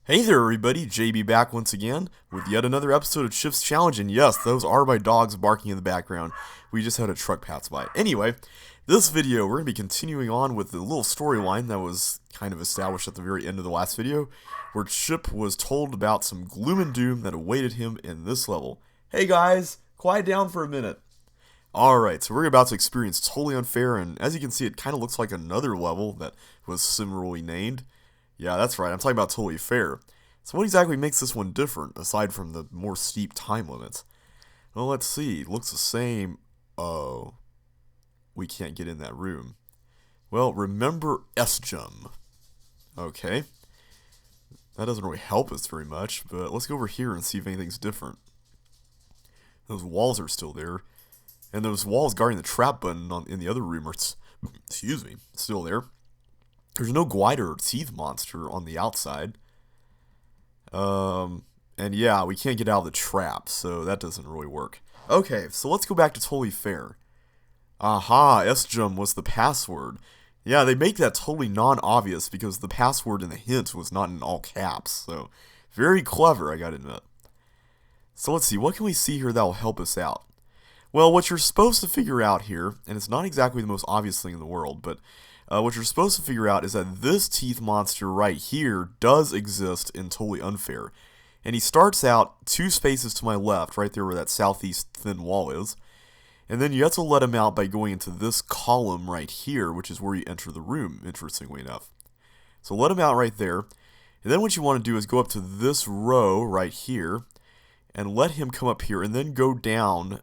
Hey there everybody, JB back once again with yet another episode of Shift's Challenge, and yes, those are my dogs barking in the background. We just had a truck pass by. Anyway, this video we're going to be continuing on with the little storyline that was kind of established at the very end of the last video, where Chip was told about some gloom and doom that awaited him in this level. Hey guys, quiet down for a minute. Alright, so we're about to experience Totally Unfair, and as you can see it kind of looks like another level that was similarly named. Yeah, that's right, I'm talking about Totally Fair. So what exactly makes this one different, aside from the more steep time limits? Well, let's see, it looks the same. Oh, we can't get in that room. Well, remember S-Jum. Okay. That doesn't really help us very much, but let's go over here and see if anything's different. Those walls are still there. And those walls guarding the trap button in the other room are, still there. There's no glider or teeth monster on the outside. And yeah, we can't get out of the trap, so that doesn't really work. Okay, so let's go back to Totally Fair. Aha, S-Jum was the password. Yeah, they make that totally non-obvious because the password in the hint was not in all caps, so very clever, I gotta admit. So let's see, what can we see here that will help us out? Well, what you're supposed to figure out here, and it's not exactly the most obvious thing in the world, but what you're supposed to figure out is that this teeth monster right here does exist in Totally Unfair. And he starts out 2 spaces to my left, right there where that southeast thin wall is. And then you have to let him out by going into this column right here, which is where you enter the room, interestingly enough. So let him out right there. And then what you want to do is go up to this row right here, and let him come up here, and then go down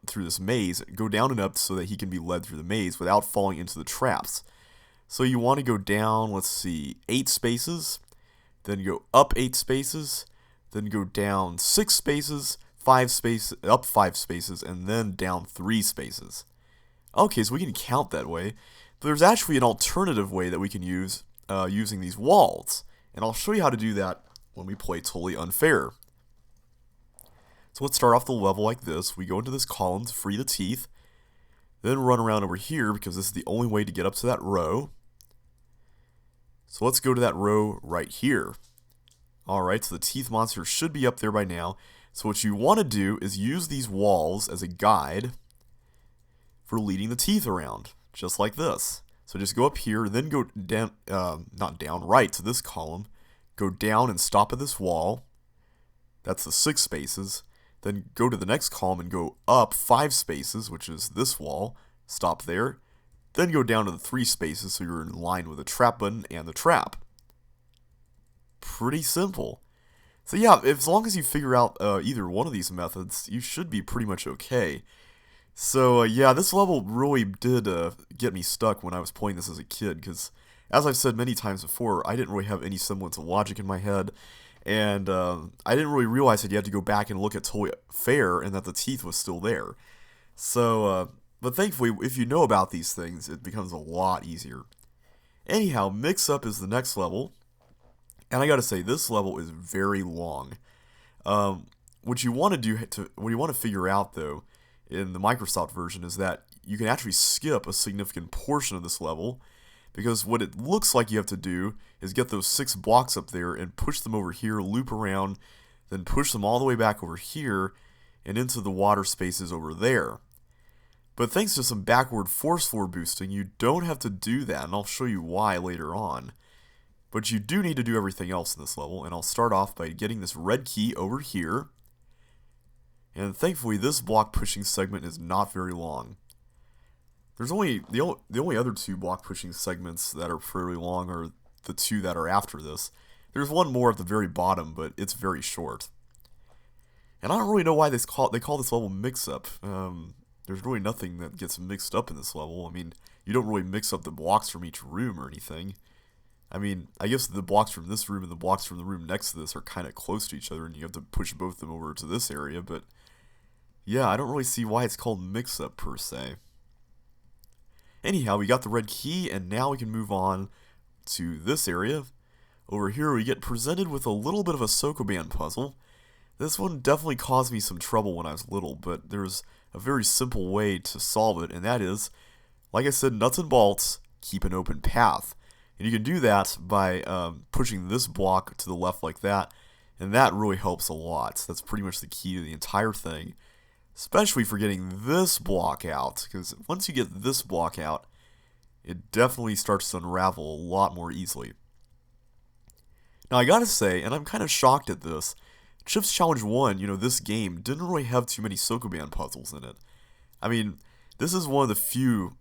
through this maze, go down and up so that he can be led through the maze without falling into the traps. So you want to go down, let's see, 8 spaces, then go up 8 spaces, then go down 6 spaces, 5 spaces, up 5 spaces, and then down 3 spaces. Okay, so we can count that way, but there's actually an alternative way that we can use using these walls, and I'll show you how to do that when we play Totally Unfair. So let's start off the level like this. We go into this column to free the teeth, then run around over here because this is the only way to get up to that row. So let's go to that row right here. Alright, so the teeth monster should be up there by now. So what you want to do is use these walls as a guide for leading the teeth around, just like this. So just go up here, then go down, not down, right to this column. Go down and stop at this wall. That's the 6 spaces. Then go to the next column and go up 5 spaces, which is this wall. Stop there. Then go down to the 3 spaces so you're in line with the trap button and the trap. Pretty simple. So yeah, as long as you figure out either one of these methods, you should be pretty much okay. So yeah, this level really did get me stuck when I was playing this as a kid, because as I've said many times before, I didn't really have any semblance of logic in my head. And I didn't really realize that you had to go back and look at Totally Fair and that the teeth was still there. So, but thankfully, if you know about these things, it becomes a lot easier. Anyhow, Mixup is the next level. And I gotta say, this level is very long. What you want to figure out, though, in the Microsoft version is that you can actually skip a significant portion of this level, because what it looks like you have to do is get those 6 blocks up there and push them over here, loop around, then push them all the way back over here and into the water spaces over there. But thanks to some backward force floor boosting, you don't have to do that, and I'll show you why later on. But you do need to do everything else in this level, and I'll start off by getting this red key over here. And thankfully this block pushing segment is not very long. There's only the only other 2 block pushing segments that are fairly long are the 2 that are after this. There's one more at the very bottom, but it's very short. And I don't really know why they call this level Mix-Up. There's really nothing that gets mixed up in this level. I mean, you don't really mix up the blocks from each room or anything. I mean, I guess the blocks from this room and the blocks from the room next to this are kind of close to each other, and you have to push both of them over to this area, but yeah, I don't really see why it's called Mix-Up per se. Anyhow, we got the red key, and now we can move on to this area. Over here, we get presented with a little bit of a Sokoban puzzle. This one definitely caused me some trouble when I was little, but there's a very simple way to solve it, and that is, like I said, nuts and bolts, keep an open path. And you can do that by pushing this block to the left like that, and that really helps a lot. That's pretty much the key to the entire thing, especially for getting this block out, because once you get this block out, it definitely starts to unravel a lot more easily. Now I gotta say, and I'm kind of shocked at this, Chips Challenge 1, this game didn't really have too many Sokoban puzzles in it. I mean, this is one of the few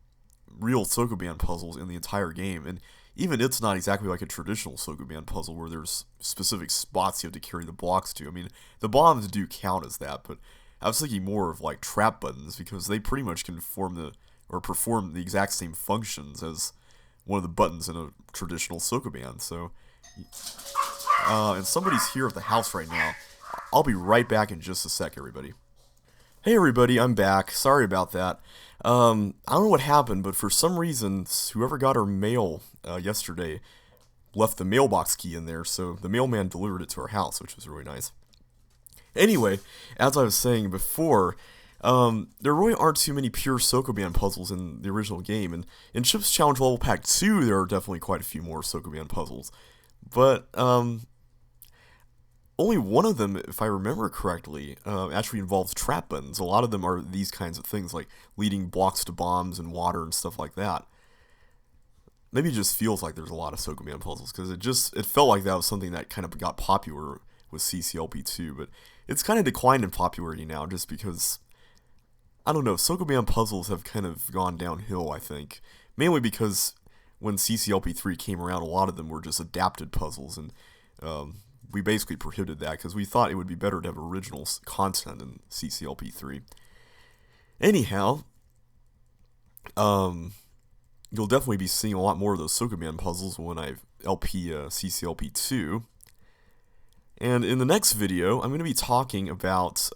real Sokoban puzzles in the entire game, and even it's not exactly like a traditional Sokoban puzzle where there's specific spots you have to carry the blocks to. I mean, the bombs do count as that, but I was thinking more of like trap buttons because they pretty much can perform the exact same functions as one of the buttons in a traditional Sokoban. So, and somebody's here at the house right now. I'll be right back in just a sec, everybody. Hey everybody, I'm back. Sorry about that. I don't know what happened, but for some reason, whoever got our mail yesterday left the mailbox key in there, so the mailman delivered it to our house, which was really nice. Anyway, as I was saying before, there really aren't too many pure Sokoban puzzles in the original game, and in Chips Challenge Level Pack 2, there are definitely quite a few more Sokoban puzzles. But, only one of them, if I remember correctly, actually involves trap buttons. A lot of them are these kinds of things, like leading blocks to bombs and water and stuff like that. Maybe it just feels like there's a lot of Sokoban puzzles, because it felt like that was something that kind of got popular with CCLP2, but it's kind of declined in popularity now, just because, I don't know, Sokoban puzzles have kind of gone downhill, I think. Mainly because when CCLP3 came around, a lot of them were just adapted puzzles, and we basically prohibited that because we thought it would be better to have original content in CCLP3. Anyhow, you'll definitely be seeing a lot more of those Sokoban puzzles when I LP CCLP2. And in the next video, I'm going to be talking about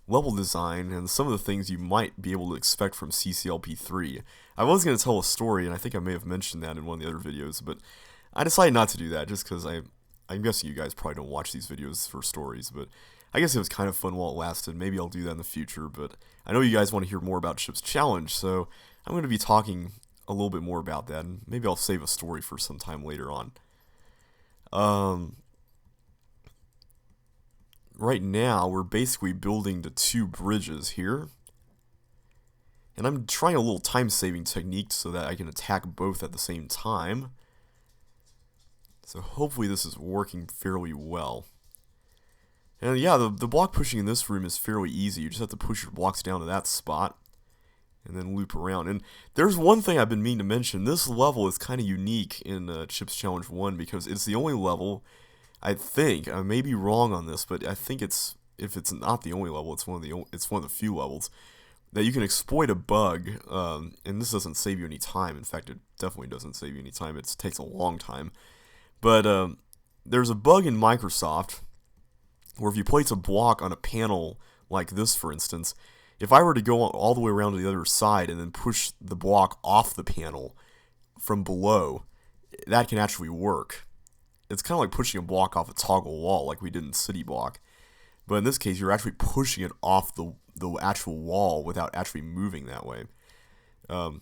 level design and some of the things you might be able to expect from CCLP3. I was going to tell a story, and I think I may have mentioned that in one of the other videos, but I decided not to do that just because I'm guessing you guys probably don't watch these videos for stories, but I guess it was kind of fun while it lasted. Maybe I'll do that in the future, but I know you guys want to hear more about Chips Challenge, so I'm going to be talking a little bit more about that, and maybe I'll save a story for some time later on. Right now, we're basically building the two bridges here, and I'm trying a little time-saving technique so that I can attack both at the same time. So hopefully this is working fairly well. And yeah, the block pushing in this room is fairly easy. You just have to push your blocks down to that spot and then loop around. And there's one thing I've been meaning to mention. This level is kind of unique in Chips Challenge 1 because it's the only level, I think, I may be wrong on this, but I think if it's not the only level, it's one of the few levels that you can exploit a bug, and this doesn't save you any time. In fact, it definitely doesn't save you any time. It takes a long time. But there's a bug in Microsoft where if you place a block on a panel like this, for instance, if I were to go all the way around to the other side and then push the block off the panel from below, that can actually work. It's kind of like pushing a block off a toggle wall like we did in City Block. But in this case, you're actually pushing it off the actual wall without actually moving that way.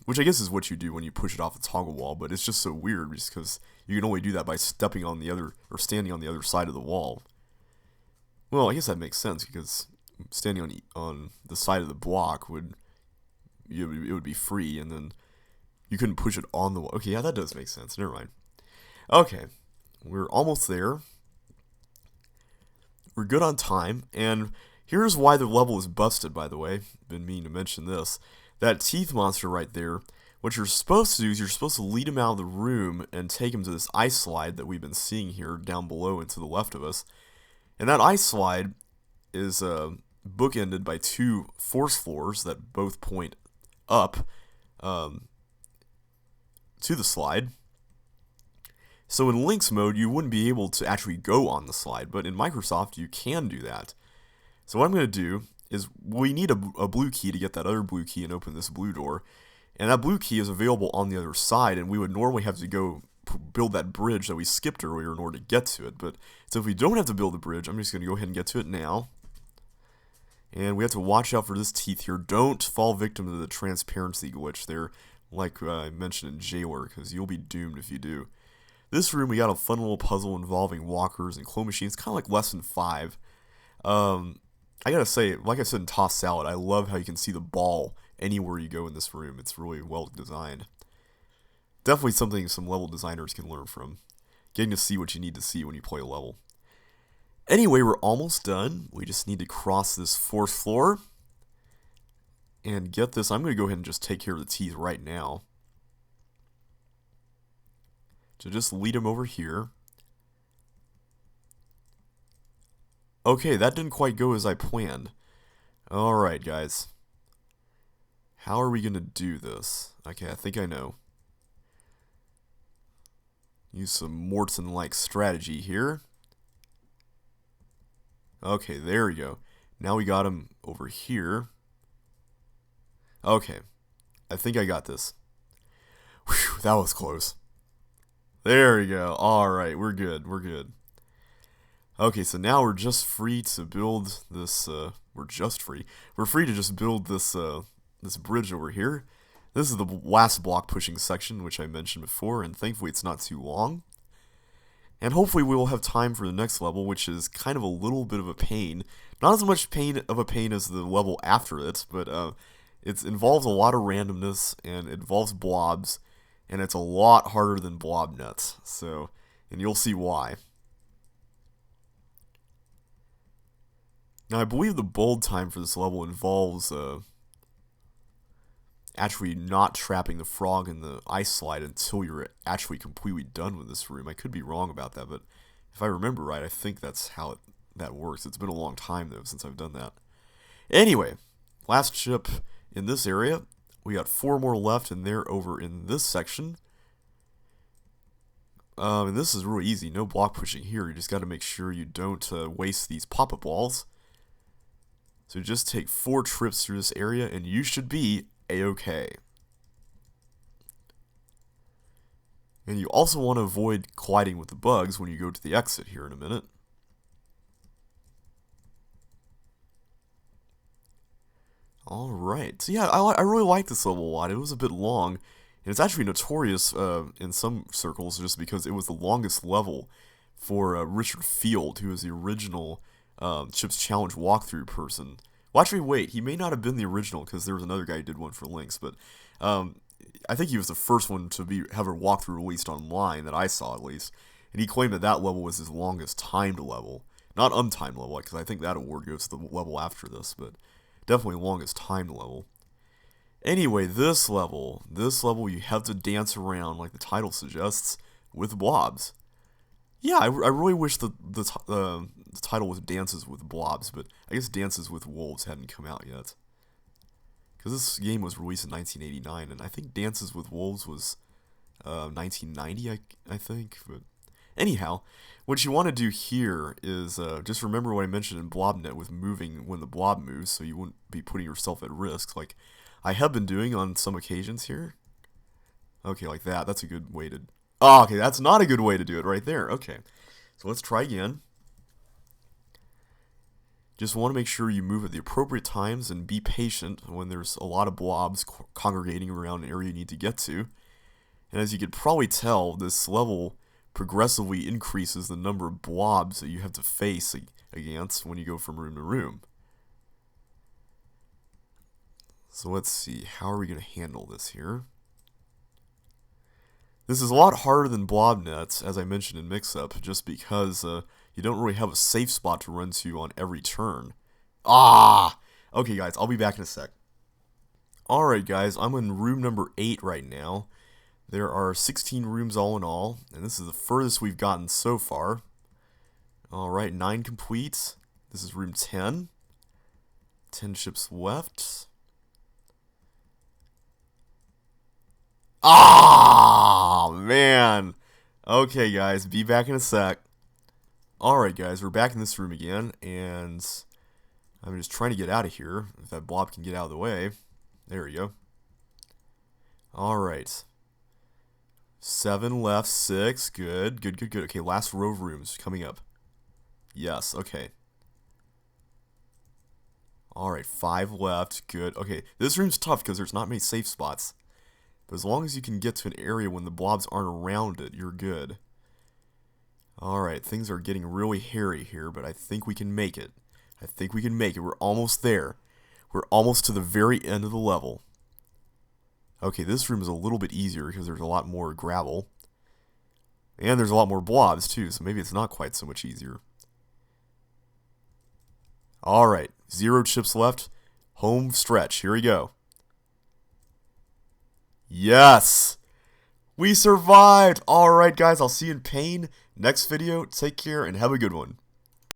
Which I guess is what you do when you push it off a toggle wall, but it's just so weird just because you can only do that by stepping on the other, or standing on the other side of the wall. Well, I guess that makes sense because standing on the side of the block it would be free, and then you couldn't push it on the wall. Okay, yeah, that does make sense. Never mind. Okay, we're almost there. We're good on time, and here's why the level is busted, by the way. Been meaning to mention this. That teeth monster right there, what you're supposed to do is you're supposed to lead him out of the room and take him to this ice slide that we've been seeing here down below and to the left of us. And that ice slide is bookended by two force floors that both point up to the slide. So in Link's mode, you wouldn't be able to actually go on the slide, but in Microsoft, you can do that. So what I'm going to do is we need a blue key to get that other blue key and open this blue door. And that blue key is available on the other side, and we would normally have to go build that bridge that we skipped earlier in order to get to it. But so if we don't have to build a bridge, I'm just going to go ahead and get to it now. And we have to watch out for this teeth here. Don't fall victim to the transparency glitch there, like I mentioned in Jailer, because you'll be doomed if you do. This room, we got a fun little puzzle involving walkers and claw machines, kind of like Lesson 5. Um, I gotta say, like I said in Toss Salad, I love how you can see the ball anywhere you go in this room. It's really well designed. Definitely something some level designers can learn from. Getting to see what you need to see when you play a level. Anyway, we're almost done. We just need to cross this fourth floor. And get this, I'm going to go ahead and just take care of the teeth right now. So just lead them over here. Okay, that didn't quite go as I planned. Alright, guys. How are we going to do this? Okay, I think I know. Use some Morton-like strategy here. Okay, there we go. Now we got him over here. Okay, I think I got this. Whew, that was close. There we go. Alright, we're good, we're good. Okay, so now we're just free to build this, We're free to just build this, this bridge over here. This is the last block pushing section, which I mentioned before, and thankfully it's not too long. And hopefully we will have time for the next level, which is kind of a little bit of a pain. Not as much of a pain as the level after it, but it involves a lot of randomness, and it involves blobs, and it's a lot harder than BLOBDANCE. So, and you'll see why. Now I believe the bold time for this level involves actually not trapping the frog in the ice slide until you're actually completely done with this room. I could be wrong about that, but if I remember right, I think that's how that works. It's been a long time, though, since I've done that. Anyway, last ship in this area. We got 4 more left, and they're over in this section. And this is really easy. No block pushing here. You just got to make sure you don't waste these pop-up walls. So just take 4 trips through this area, and you should be A-okay. And you also want to avoid colliding with the bugs when you go to the exit here in a minute. Alright, so yeah, I really like this level a lot. It was a bit long, and it's actually notorious in some circles just because it was the longest level for Richard Field, who was the original Chips Challenge walkthrough person. Well, actually, wait, he may not have been the original because there was another guy who did one for Lynx, but I think he was the first one to have a walkthrough released online that I saw, at least. And he claimed that that level was his longest timed level. Not untimed level, because I think that award goes to the level after this, but definitely longest timed level. Anyway, this level you have to dance around, like the title suggests, with blobs. Yeah, I really wish the title was Dances with Blobs, but I guess Dances with Wolves hadn't come out yet. Because this game was released in 1989, and I think Dances with Wolves was 1990, I think. But anyhow, what you want to do here is just remember what I mentioned in BlobNet with moving when the blob moves, so you wouldn't be putting yourself at risk, like I have been doing on some occasions here. Okay, like that. That's a good way to... Oh, okay, that's not a good way to do it right there. Okay, so let's try again. Just want to make sure you move at the appropriate times and be patient when there's a lot of blobs congregating around an area you need to get to. And as you could probably tell, this level progressively increases the number of blobs that you have to face against when you go from room to room. So let's see, how are we going to handle this here? This is a lot harder than BlobNet, as I mentioned in Mixup, just because you don't really have a safe spot to run to on every turn. Ah! Okay, guys, I'll be back in a sec. Alright, guys, I'm in room number 8 right now. There are 16 rooms all in all, and this is the furthest we've gotten so far. Alright, 9 complete. This is room 10. 10 ships left. Ah, man. Okay, guys, be back in a sec. Alright, guys, we're back in this room again, and I'm just trying to get out of here. If that blob can get out of the way. There we go. Alright. 7 left, 6. Good, good, good, good. Okay, last row of rooms coming up. Yes, okay. Alright, 5 left. Good. Okay, this room's tough because there's not many safe spots. But as long as you can get to an area when the blobs aren't around it, you're good. Alright, things are getting really hairy here, but I think we can make it. I think we can make it. We're almost there. We're almost to the very end of the level. Okay, this room is a little bit easier because there's a lot more gravel. And there's a lot more blobs too, so maybe it's not quite so much easier. Alright, 0 chips left. Home stretch. Here we go. Yes! We survived! Alright guys, I'll see you in pain next video. Take care and have a good one.